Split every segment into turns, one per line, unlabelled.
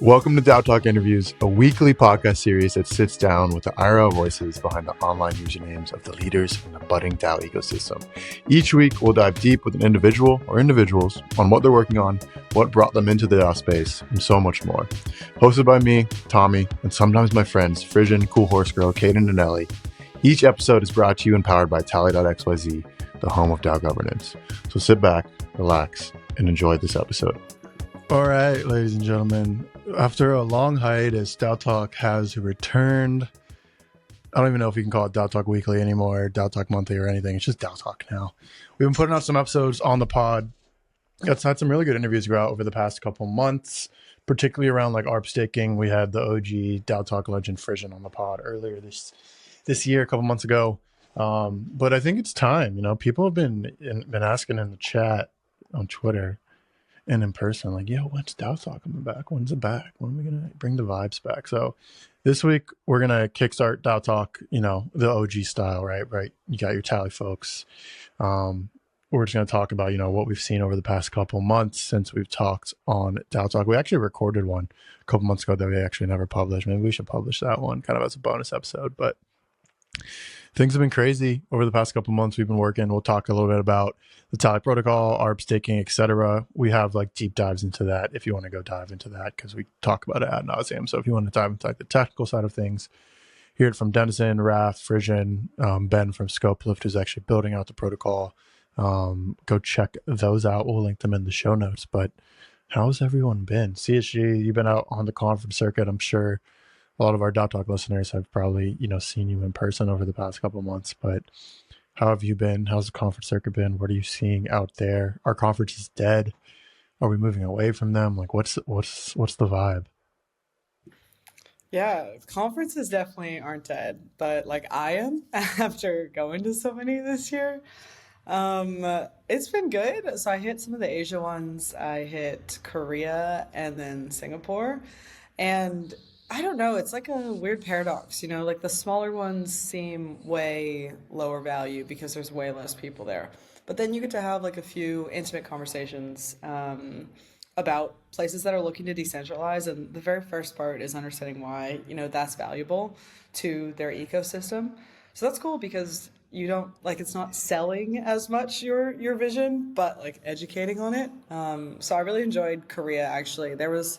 Welcome to DAO Talk Interviews, a weekly podcast series that sits down with the IRL voices behind the online usernames of the leaders in the budding DAO ecosystem. Each week, we'll dive deep with an individual or individuals on what they're working on, what brought them into the DAO space, and so much more. Hosted by me, Tommy, and sometimes my friends, Frisian, Coolhorsegirl, Caden, and Ellie. Each episode is brought to you and powered by Tally.xyz, the home of DAO governance. So sit back, relax, and enjoy this episode. All right, ladies and gentlemen, after a long hiatus, DAO Talk has returned. I don't even know if we can call it DAO Talk Weekly anymore, DAO Talk Monthly or anything. It's just DAO Talk now. We've been putting out some episodes on the pod. Got had some really good interviews go out over the past couple months, particularly around like ARP staking. We had the OG DAO Talk legend Frisian on the pod earlier this year, a couple months ago. But I think it's time. You know, people have been asking in the chat on Twitter and in person, like, yo, when's DAO Talk coming back? When's it back? When are we going to bring the vibes back? So this week, we're going to kickstart DAO Talk, you know, the OG style, right? You got your Tally folks. We're just going to talk about, you know, what we've seen over the past couple months since we've talked on DAO Talk. We actually recorded one a couple months ago that we actually never published. Maybe we should publish that one kind of as a bonus episode. But things have been crazy over the past couple months. We've been working. We'll talk a little bit about the Tally protocol, ARP staking, etc. We have like deep dives into that if you want to go dive into that, because we talk about it ad nauseum. So if you want to dive into like the technical side of things, hear it from Dennison, Raph, Frisian, Ben from Scopelift, who's actually building out the protocol. Go check those out. We'll link them in the show notes. But how's everyone been? CSG, you've been out on the conference circuit. I'm sure a lot of our DAO Talk listeners have probably, you know, seen you in person over the past couple of months, but how have you been? How's the conference circuit been? What are you seeing out there? Our conference is dead. Are we moving away from them? Like, what's the vibe?
Yeah, conferences definitely aren't dead, but like I am after going to so many this year. It's been good. So I hit some of the Asia ones. I hit Korea and then Singapore. And I don't know, it's like a weird paradox, you know, like the smaller ones seem way lower value because there's way less people there. But then you get to have like a few intimate conversations about places that are looking to decentralize. And the very first part is understanding why, you know, that's valuable to their ecosystem. So that's cool because you don't like it's not selling as much your vision, but like educating on it. So I really enjoyed Korea actually. There was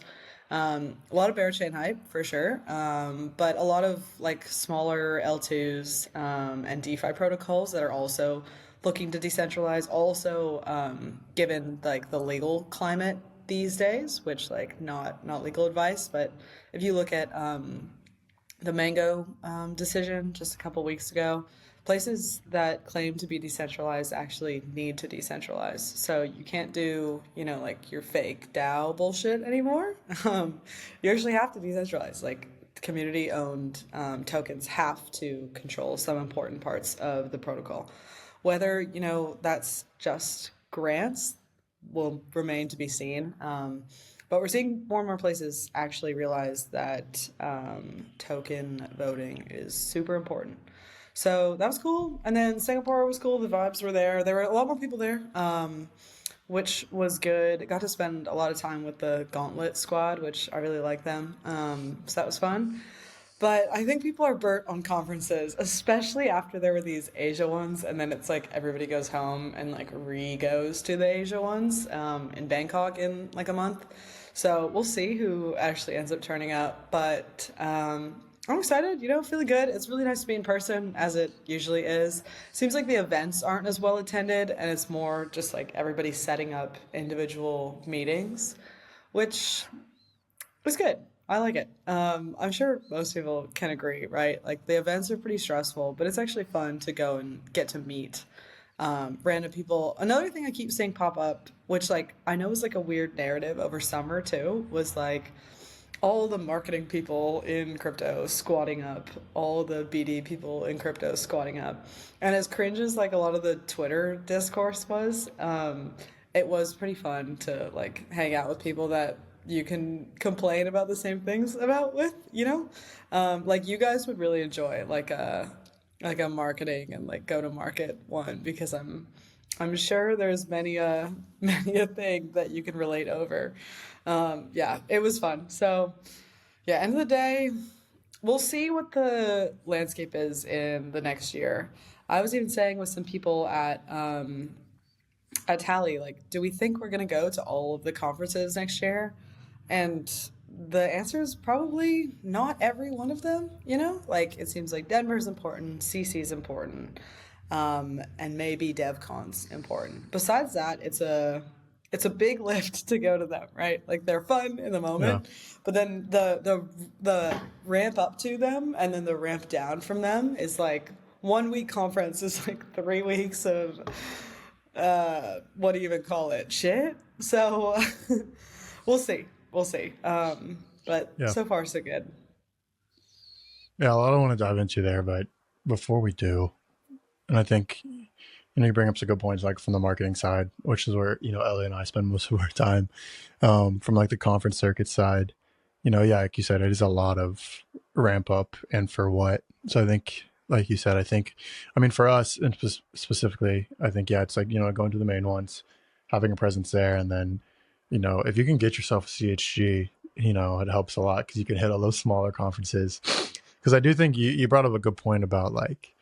a lot of bear chain hype for sure, but a lot of like smaller L2s and DeFi protocols that are also looking to decentralize. Also, given like the legal climate these days, which like not legal advice, but if you look at the Mango decision just a couple weeks ago, places that claim to be decentralized actually need to decentralize. So you can't do, you know, like your fake DAO bullshit anymore. You actually have to decentralize. Like community owned tokens have to control some important parts of the protocol. Whether, you know, that's just grants will remain to be seen. But we're seeing more and more places actually realize that token voting is super important. So that was cool. And then Singapore was cool. The vibes were there. There were a lot more people there, which was good. Got to spend a lot of time with the Gauntlet squad, which I really like them. So that was fun. But I think people are burnt on conferences, especially after there were these Asia ones, and then it's like everybody goes home and like re-goes to the Asia ones in Bangkok in like a month. So we'll see who actually ends up turning up. But I'm excited, you know, feeling good. It's really nice to be in person, as it usually is. Seems like the events aren't as well attended, and it's more just like everybody setting up individual meetings, which was good. I like it. I'm sure most people can agree, right? Like the events are pretty stressful, but it's actually fun to go and get to meet random people. Another thing I keep seeing pop up, which like I know is like a weird narrative over summer too, was like all the marketing people in crypto squatting up, all the BD people in crypto squatting up. And as cringe as like a lot of the Twitter discourse was, it was pretty fun to like hang out with people that you can complain about the same things about with, you know? Like you guys would really enjoy like a marketing and like go to market one because I'm sure there's many a many a thing that you can relate over. Yeah, it was fun. So yeah, end of the day, we'll see what the landscape is in the next year. I was even saying with some people at Tally, like, do we think we're gonna go to all of the conferences next year? And the answer is probably not every one of them, you know? Like, it seems like Denver's important, CC's important, and maybe DevCon's important. Besides that, it's a big lift to go to them, right? Like they're fun in the
Yeah.
moment, but then the ramp up to them and then the ramp down from them is like 1 week conference is like 3 weeks of what do you even call it? Shit. So we'll see. We'll see. But
Yeah.
so far so good.
Yeah. A lot I want to dive into there, but before we do, and I think, you bring up some good points, like from the marketing side, which is where, Ellie and I spend most of our time, from like the conference circuit side, yeah, like you said, it is a lot of ramp up and for what. So I think, like you said, I mean, for us and specifically, I think, yeah, it's like, going to the main ones, having a presence there. And then, if you can get yourself a CHG, it helps a lot because you can hit all those smaller conferences. Because I do think you brought up a good point about like,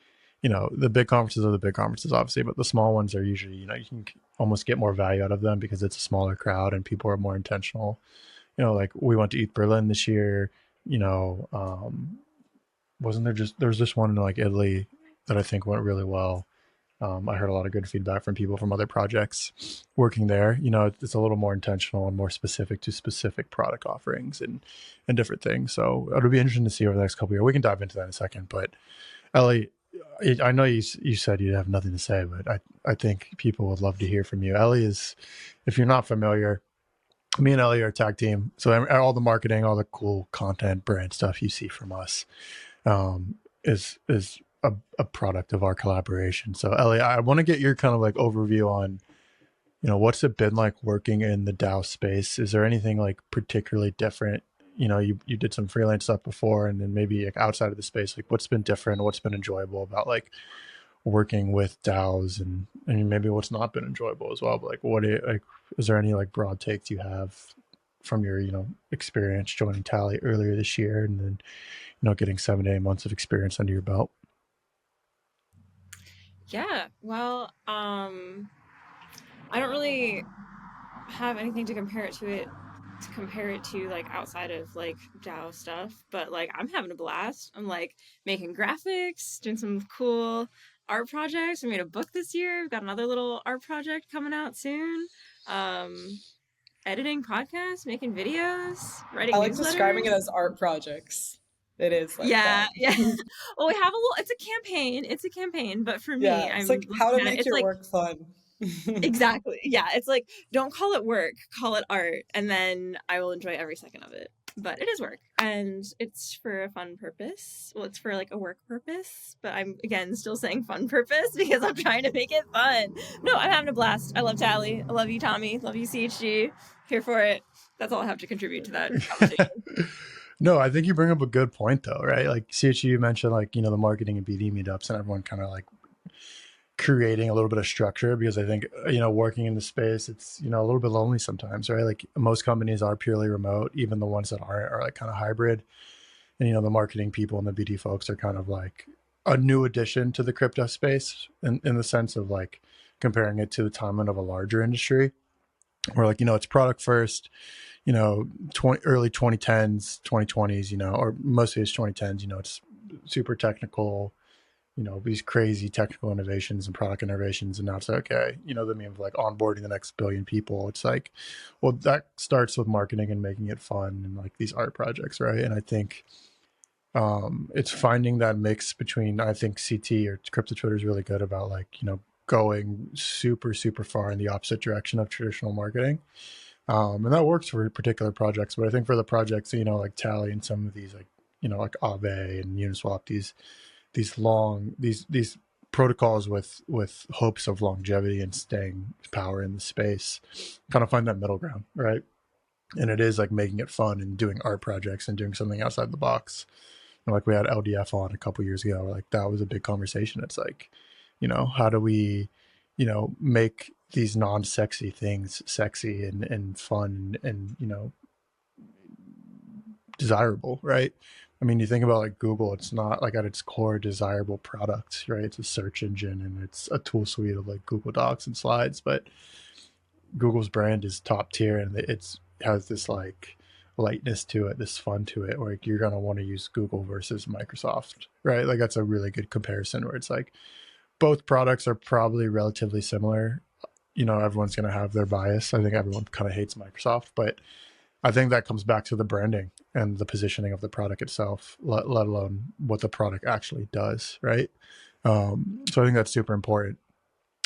the big conferences are the big conferences, obviously, but the small ones are usually, you can almost get more value out of them because it's a smaller crowd and people are more intentional. Like we went to ETH Berlin this year, wasn't there was this one in like Italy that I think went really well. I heard a lot of good feedback from people from other projects working there. It's a little more intentional and more specific to specific product offerings and different things. So it'll be interesting to see over the next couple of years. We can dive into that in a second, but Ellie, I know you said you have nothing to say, but I think people would love to hear from you. Ellie is, if you're not familiar, me and Ellie are a tag team. So all the marketing, all the cool content, brand stuff you see from us, is a product of our collaboration. So Ellie, I want to get your kind of like overview on, what's it been like working in the DAO space? Is there anything like particularly different? You did some freelance stuff before, and then maybe like outside of the space, like what's been different, what's been enjoyable about like working with DAOs, and maybe what's not been enjoyable as well. But like, is there any like broad takes you have from your, experience joining Tally earlier this year, and then, getting 7 to 8 months of experience under your belt?
Yeah, well, I don't really have anything to compare it to like outside of like DAO stuff, but like I'm having a blast. I'm like making graphics, doing some cool art projects. I made a book this year. We've got another little art project coming out soon. Um, Editing podcasts, making videos,
I
writing
like describing it
newsletters.
as art projects. It is like
Yeah,
that.
yeah. Well, we have a little. It's a campaign. It's a campaign, but for me,
Yeah, it's
I'm
like how to
looking at it.
make
It's
your
like
work fun.
exactly. Yeah, it's like don't call it work, call it art, and then I will enjoy every second of it. But it is work, and it's for a fun purpose. Well, it's for like a work purpose, but I'm again still saying fun purpose because I'm trying to make it fun. No, I'm having a blast. I love Tally. I love you, Tommy. Love you, CHG. Here for it. That's all I have to contribute to that conversation.
No, I think you bring up a good point though, right? Like CHU, you mentioned like, the marketing and BD meetups and everyone kind of like creating a little bit of structure, because I think, working in the space, it's, a little bit lonely sometimes, right? Like most companies are purely remote, even the ones that aren't are like kind of hybrid. And, the marketing people and the BD folks are kind of like a new addition to the crypto space in the sense of like comparing it to the timeline of a larger industry where like, it's product first, 20, early 2010s, 2020s, or mostly it's 2010s, it's super technical, these crazy technical innovations and product innovations. And now it's okay, the meme of like onboarding the next billion people. It's like, well, that starts with marketing and making it fun and like these art projects, right? And I think it's finding that mix between, I think CT or crypto Twitter is really good about like, going super, super far in the opposite direction of traditional marketing. And that works for particular projects, but I think for the projects, like Tally and some of these, like, like Aave and Uniswap, these protocols with hopes of longevity and staying power in the space, kind of find that middle ground, right? And it is like making it fun and doing art projects and doing something outside the box. Like we had LDF on a couple years ago, like that was a big conversation. It's like, how do we, make these non-sexy things sexy and fun and, desirable, right? I mean, you think about like Google, it's not like at its core desirable product, right? It's a search engine and it's a tool suite of like Google Docs and slides, but Google's brand is top tier and it's has this like lightness to it, this fun to it, where you're going to want to use Google versus Microsoft, right? Like that's a really good comparison where it's like both products are probably relatively similar. Everyone's going to have their bias. I think everyone kind of hates Microsoft, but I think that comes back to the branding and the positioning of the product itself, let alone what the product actually does, right? So I think that's super important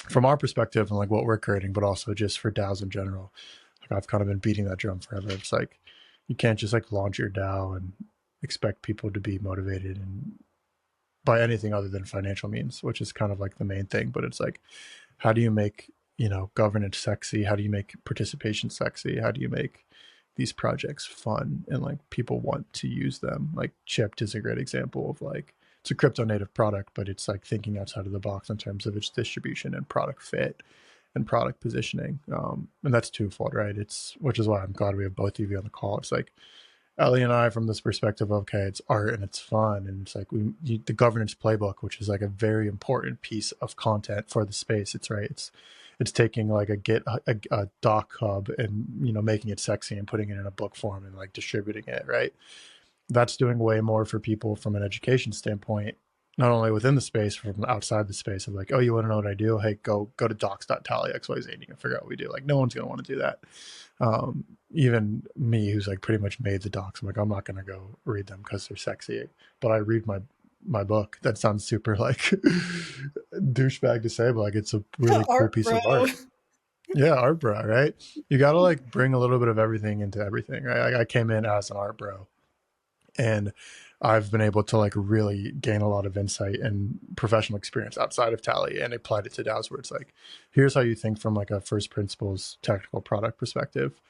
from our perspective and like what we're creating, but also just for DAOs in general. Like I've kind of been beating that drum forever. It's like you can't just like launch your DAO and expect people to be motivated and by anything other than financial means, which is kind of like the main thing. But it's like, how do you make governance sexy? How do you make participation sexy? How do you make these projects fun and like people want to use them? Like Chipped is a great example of like, it's a crypto native product, but it's like thinking outside of the box in terms of its distribution and product fit and product positioning. And that's twofold, right? Which is why I'm glad we have both of you on the call. It's like Ellie and I, from this perspective of, okay, it's art and it's fun. And it's like the governance playbook, which is like a very important piece of content for the space. It's right. It's taking like a doc hub and, making it sexy and putting it in a book form and like distributing it. Right. That's doing way more for people from an education standpoint, not only within the space, from outside the space of like, oh, you want to know what I do? Hey, go to docs.tallyxyz and you can figure out what we do. Like no one's going to want to do that. Even me, who's like pretty much made the docs, I'm like, I'm not going to go read them because they're sexy, but I read my book. That sounds super like douchebag to say, but like it's a really cool piece of art. Yeah, art bro, right? You got to like bring a little bit of everything into everything, right? I came in as an art bro, and I've been able to like really gain a lot of insight and professional experience outside of Tally and applied it to DAOs where it's like, here's how you think from like a first principles technical product perspective.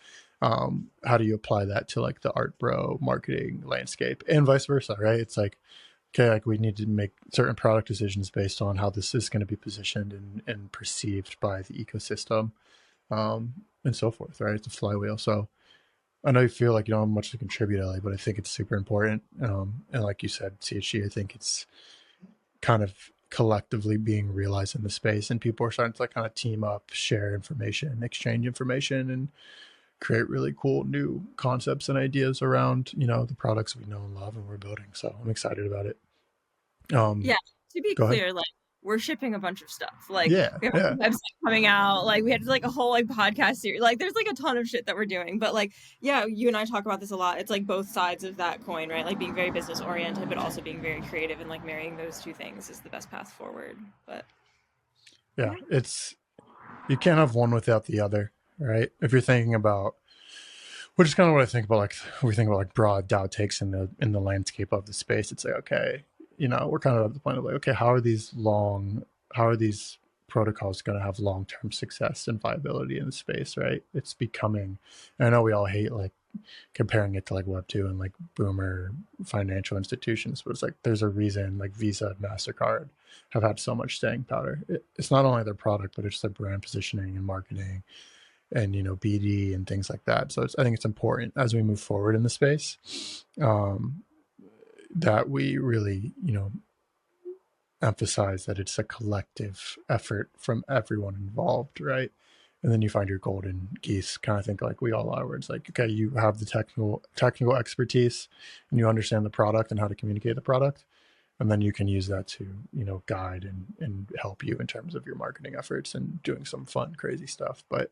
How do you apply that to like the art bro marketing landscape and vice versa, right? It's like, okay, like we need to make certain product decisions based on how this is going to be positioned and perceived by the ecosystem, and so forth, right? It's a flywheel. So I know you feel like you don't have much to contribute, Ellie, but I think it's super important. And like you said, CHG, I think it's kind of collectively being realized in the space, and people are starting to like kind of team up, share information, exchange information, and create really cool new concepts and ideas around, the products we know and love and we're building. So I'm excited about it.
Yeah, to be clear, like we're shipping a bunch of stuff. Like we have a website coming out. Like we had like a whole like podcast series. Like there's like a ton of shit that we're doing. But like, yeah, you and I talk about this a lot. It's like both sides of that coin, right? Like being very business oriented, but also being very creative, and like marrying those two things is the best path forward. But
yeah, you can't have one without the other, right? If you're thinking about, which is kind of what I think about, like when we think about like broad DAO takes in the landscape of the space, it's like, okay, we're kind of at the point of like, okay, how are these protocols going to have long-term success and viability in the space, right? It's becoming, and I know we all hate like comparing it to like Web2 and like boomer financial institutions, but it's like there's a reason like Visa and MasterCard have had so much staying power. It's not only their product, but it's their brand positioning and marketing and BD and things like that. So I think it's important as we move forward in the space, that we really emphasize that it's a collective effort from everyone involved, right? And then you find your golden geese, kind of think like we all are, where it's like, okay, you have the technical expertise and you understand the product and how to communicate the product, and then you can use that to guide and help you in terms of your marketing efforts and doing some fun crazy stuff. But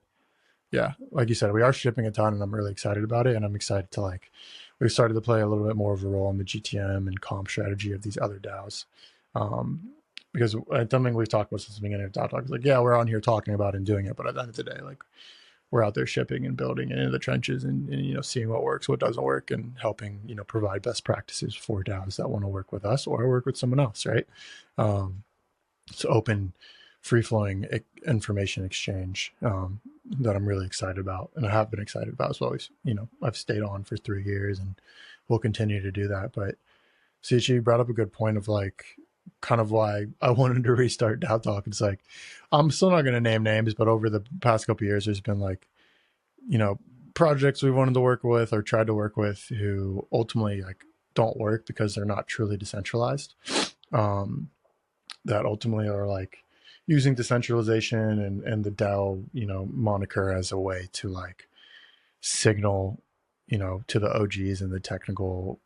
yeah, like you said, we are shipping a ton and I'm really excited about it. And I'm excited to we've started to play a little bit more of a role in the GTM and comp strategy of these other DAOs. Because something we've talked about since the beginning of DAO Talk is like, yeah, we're on here talking about and doing it, but at the end of the day, like we're out there shipping and building and in the trenches and seeing what works, what doesn't work, and helping, provide best practices for DAOs that want to work with us or work with someone else, right? It's open, free-flowing information exchange that I'm really excited about, and I have been excited about as well. I've stayed on for 3 years and we'll continue to do that. But CHE brought up a good point of like, kind of why I wanted to restart DAO Talk. It's like, I'm still not going to name names, but over the past couple of years, there's been like, you know, projects we wanted to work with or tried to work with who ultimately like don't work because they're not truly decentralized. That ultimately are like using decentralization and the DAO, you know, moniker as a way to like signal, you know, to the OGs and the technical,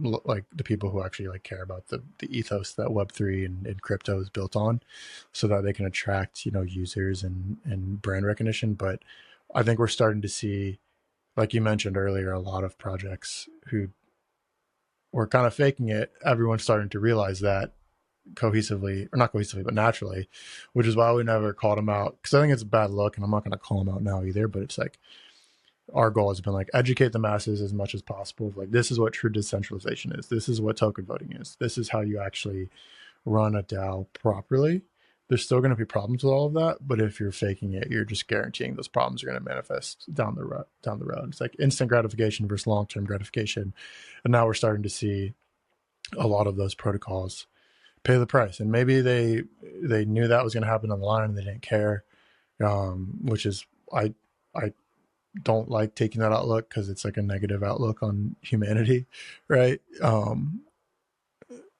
like the people who actually like care about the ethos that Web3 and crypto is built on, so that they can attract, you know, users and brand recognition. But I think we're starting to see, like you mentioned earlier, a lot of projects who were kind of faking it. Everyone's starting to realize that cohesively, or not cohesively, but naturally, which is why we never called them out, because I think it's a bad look, and I'm not going to call them out now either. But it's like, our goal has been like educate the masses as much as possible. Like, this is what true decentralization is. This is what token voting is. This is how you actually run a DAO properly. There's still going to be problems with all of that, but if you're faking it, you're just guaranteeing those problems are going to manifest down the road. It's like instant gratification versus long-term gratification, and now we're starting to see a lot of those protocols pay the price. And maybe they knew that was going to happen on the line and they didn't care, which is I don't like taking that outlook, because it's like a negative outlook on humanity, right?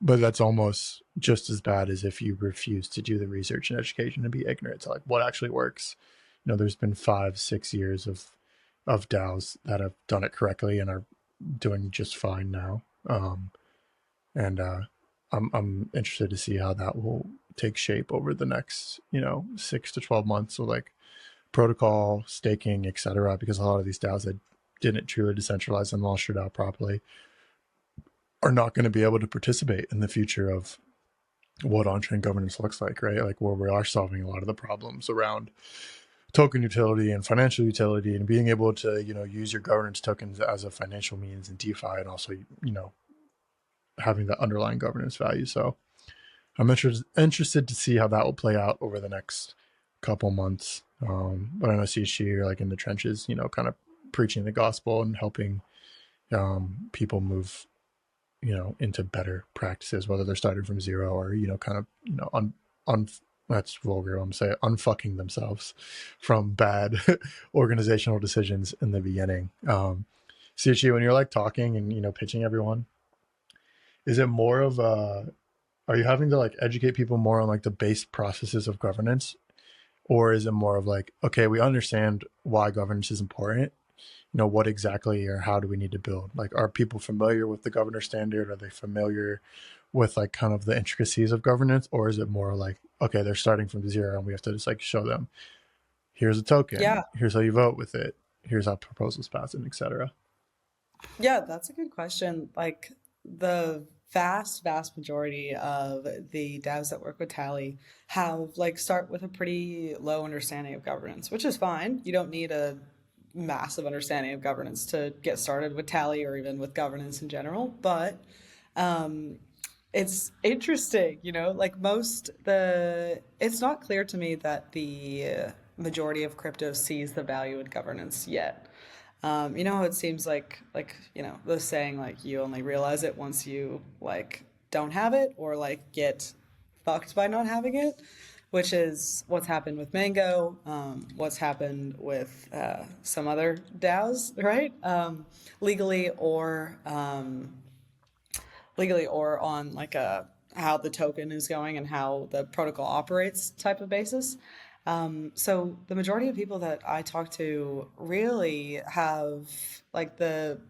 But that's almost just as bad as if you refuse to do the research and education and be ignorant to like what actually works. You know, there's been 5-6 years of DAOs that have done it correctly and are doing just fine now. And I'm interested to see how that will take shape over the next, you know, 6 to 12 months. So like protocol, staking, etc., because a lot of these DAOs that didn't truly decentralize and launched their DAO properly are not going to be able to participate in the future of what on-chain governance looks like, right? Like, where we are solving a lot of the problems around token utility and financial utility, and being able to, you know, use your governance tokens as a financial means in DeFi, and also, you know, having the underlying governance value. So I'm interested to see how that will play out over the next couple months. But I know CHG, you're like in the trenches, you know, kind of preaching the gospel and helping people move, you know, into better practices, whether they're starting from zero or, you know, kind of, you know, that's vulgar, I'm saying, unfucking themselves from bad organizational decisions in the beginning. CHG, when you're like talking and, you know, pitching everyone, is it more of a, are you having to like educate people more on like the base processes of governance? Or is it more of like, okay, we understand why governance is important, you know, what exactly or how do we need to build? Like, are people familiar with the governor standard? Are they familiar with like kind of the intricacies of governance? Or is it more like, okay, they're starting from zero and we have to just like show them, here's a token,
Yeah.
here's how you vote with it, here's how proposals pass, and etc.
Yeah, that's a good question. Like, the vast majority of the DAOs that work with Tally have like start with a pretty low understanding of governance, which is fine. You don't need a massive understanding of governance to get started with Tally or even with governance in general. But it's interesting, you know, like it's not clear to me that the majority of crypto sees the value in governance yet. You know, it seems like, you know, the saying, like, you only realize it once you, like, don't have it or, like, get fucked by not having it, which is what's happened with Mango, what's happened with some other DAOs, right? Legally or on, like, a how the token is going and how the protocol operates type of basis. So the majority of people that I talk to really have, like, the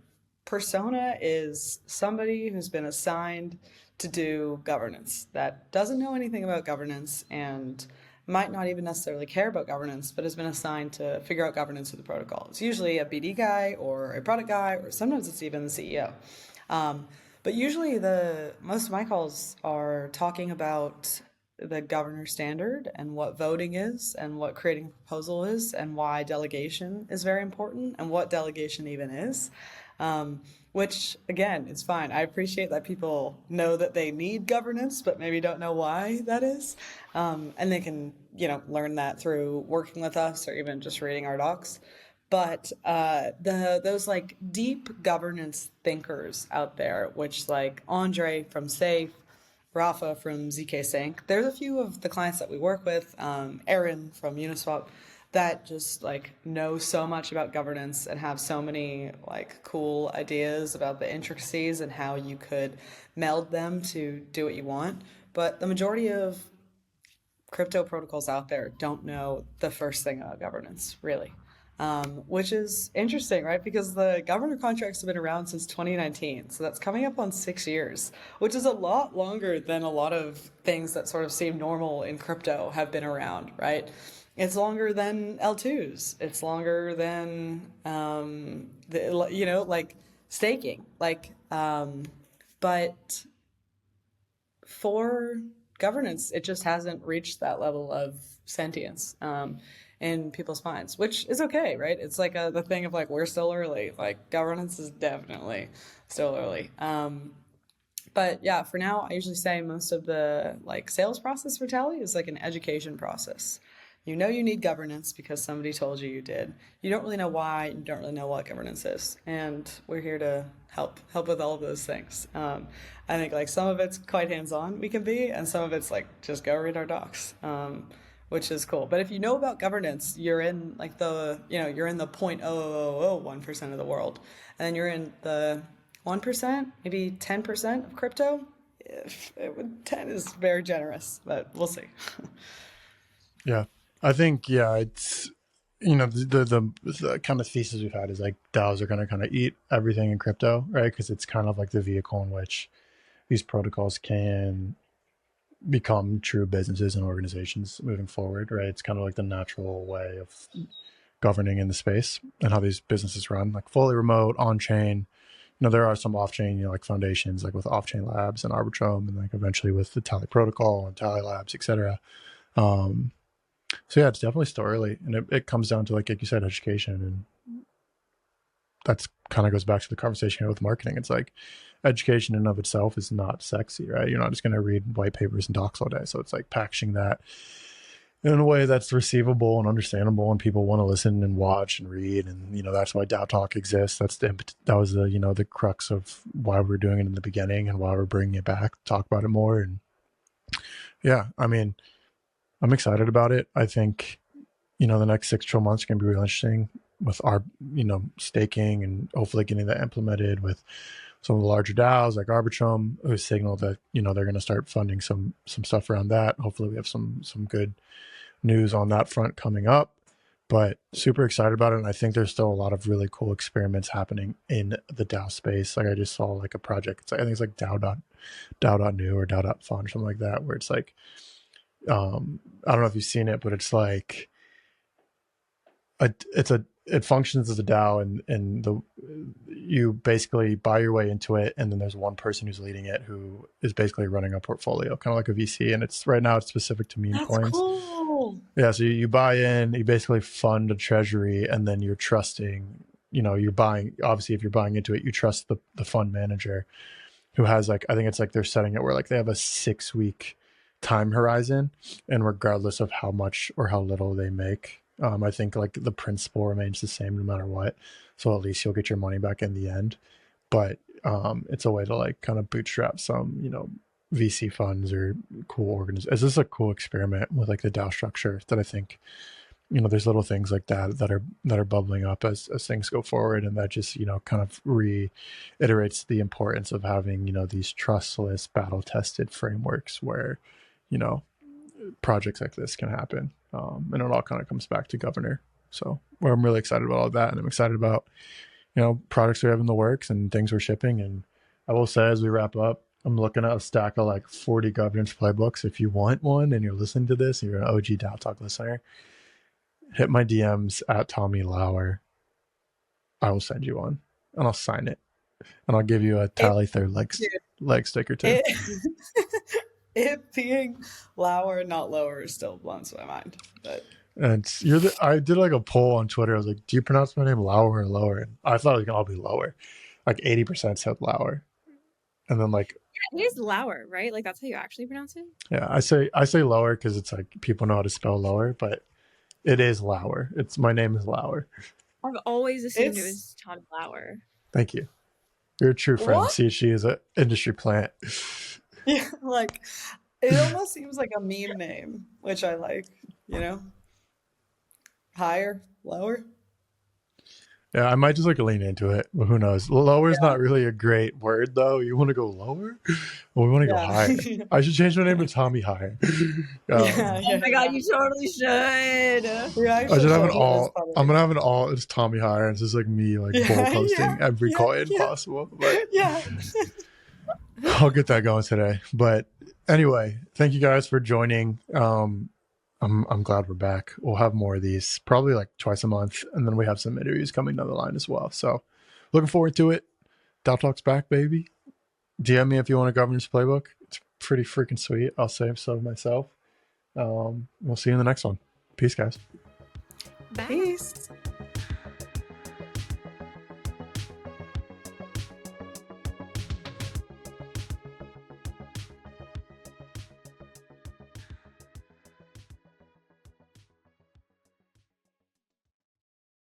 persona is somebody who's been assigned to do governance that doesn't know anything about governance and might not even necessarily care about governance, but has been assigned to figure out governance of the protocol. It's usually a BD guy or a product guy, or sometimes it's even the CEO. But usually the most of my calls are talking about the governor standard and what voting is and what creating a proposal is and why delegation is very important and what delegation even is. Which, again, is fine. I appreciate that people know that they need governance, but maybe don't know why that is. And they can, you know, learn that through working with us or even just reading our docs. But those like deep governance thinkers out there, which like Andre from Safe Rafa from ZK Sync. There's a few of the clients that we work with, Aaron from Uniswap, that just like know so much about governance and have so many like cool ideas about the intricacies and how you could meld them to do what you want. But the majority of crypto protocols out there don't know the first thing about governance, really. Which is interesting, right? Because the governor contracts have been around since 2019. So that's coming up on 6 years, which is a lot longer than a lot of things that sort of seem normal in crypto have been around, right? It's longer than L2s. It's longer than, like staking. But for governance, it just hasn't reached that level of sentience in people's minds, which is okay, right? It's like the thing of like, we're still early. Like governance is definitely still early. But yeah, for now, I usually say most of the like sales process for Tally is like an education process. You know you need governance because somebody told you you did. You don't really know why. You don't really know what governance is, and we're here to help with all of those things. I think like some of it's quite hands-on we can be, and some of it's like just go read our docs, which is cool. But if you know about governance, you're in like you're in the 0.0001% of the world, and then you're in the 1%, maybe 10% of crypto. If 10 is very generous, but we'll see.
Yeah. I think, it's, the kind of thesis we've had is like DAOs are going to kind of eat everything in crypto, right? Because it's kind of like the vehicle in which these protocols can become true businesses and organizations moving forward, right? It's kind of like the natural way of governing in the space and how these businesses run, like fully remote, on-chain. There are some off-chain, like foundations, like with Off-Chain Labs and Arbitrum, and like eventually with the Tally protocol and Tally Labs, etc. So yeah, it's definitely still early, and it comes down to like you said, education, and that's kind of goes back to the conversation here with marketing. It's like education in and of itself is not sexy, right? You're not just going to read white papers and docs all day. So it's like packaging that in a way that's receivable and understandable, and people want to listen and watch and read. And that's why DAO Talk exists. That was the crux of why we're doing it in the beginning and why we're bringing it back, talk about it more. And yeah, I mean, I'm excited about it. I think, the next 6 to 12 months are going to be really interesting with our, staking and hopefully getting that implemented with some of the larger DAOs like Arbitrum, who signaled that, they're going to start funding some stuff around that. Hopefully we have some good news on that front coming up, but super excited about it. And I think there's still a lot of really cool experiments happening in the DAO space. Like I just saw like a project, I think it's like DAO.new or DAO.fun or something like that, where it's like, I don't know if you've seen it, but it's like it functions as a DAO, and you basically buy your way into it, and then there's one person who's leading it who is basically running a portfolio, kind of like a VC. And it's right now it's specific to meme coins.
Cool.
Yeah, so you buy in, you basically fund a treasury, and then you're trusting. You're buying. Obviously, if you're buying into it, you trust the fund manager, who has like I think it's like they're setting it where like they have a 6-week time horizon, and regardless of how much or how little they make, I think like the principal remains the same no matter what, so at least you'll get your money back in the end. But it's a way to like kind of bootstrap some VC funds or cool organizations. It's just a cool experiment with like the DAO structure that I think there's little things like that are bubbling up as things go forward, and that just kind of reiterates the importance of having these trustless, battle tested frameworks where projects like this can happen. And it all kind of comes back to governor. So I'm really excited about all that. And I'm excited about, projects we have in the works and things we're shipping. And I will say, as we wrap up, I'm looking at a stack of like 40 governance playbooks. If you want one and you're listening to this and you're an OG DAO Talk listener, hit my DMs at Tommy Lauer. I will send you one and I'll sign it. And I'll give you a Tally third leg sticker too.
It being Lauer, not lower, still blows my mind. But
and I did like a poll on Twitter. I was like, "Do you pronounce my name Lauer or Lower?" And I thought it was gonna all be Lower. Like 80% said Lauer, and then like
it is Lauer, right? Like that's how you actually pronounce it.
Yeah, I say Lower because it's like people know how to spell Lower, but it is Lauer. My name is Lauer.
I've always assumed it was Tom Lauer.
Thank you. You're a true friend.
What?
See, she is an industry plant.
Yeah, like it almost seems like a meme name, which I like, you know? Higher, lower.
Yeah, I might just like lean into it, but who knows? Lower is
Yeah.
not really a great word though. You want to go lower? Well, we want to go
Yeah.
higher. I should change my name to Tommy Higher.
Yeah,
Oh
um,
yeah,
my god,
yeah.
you totally should.
Yeah, I
I should
should
have an
totally. That's
all. I'm
probably
gonna have an all. It's Tommy Higher. It's just like me, like bull
yeah,
posting
yeah,
every
yeah,
coin
yeah,
possible. But
yeah.
I'll get that going today. But anyway, thank you guys for joining. I'm glad we're back. We'll have more of these, probably like twice a month, and then we have some interviews coming down the line as well. So looking forward to it. DAO Talk's back, baby. DM me if you want a governance playbook. It's pretty freaking sweet. I'll say so myself. We'll see you in the next one. Peace, guys.
Bye.
Peace.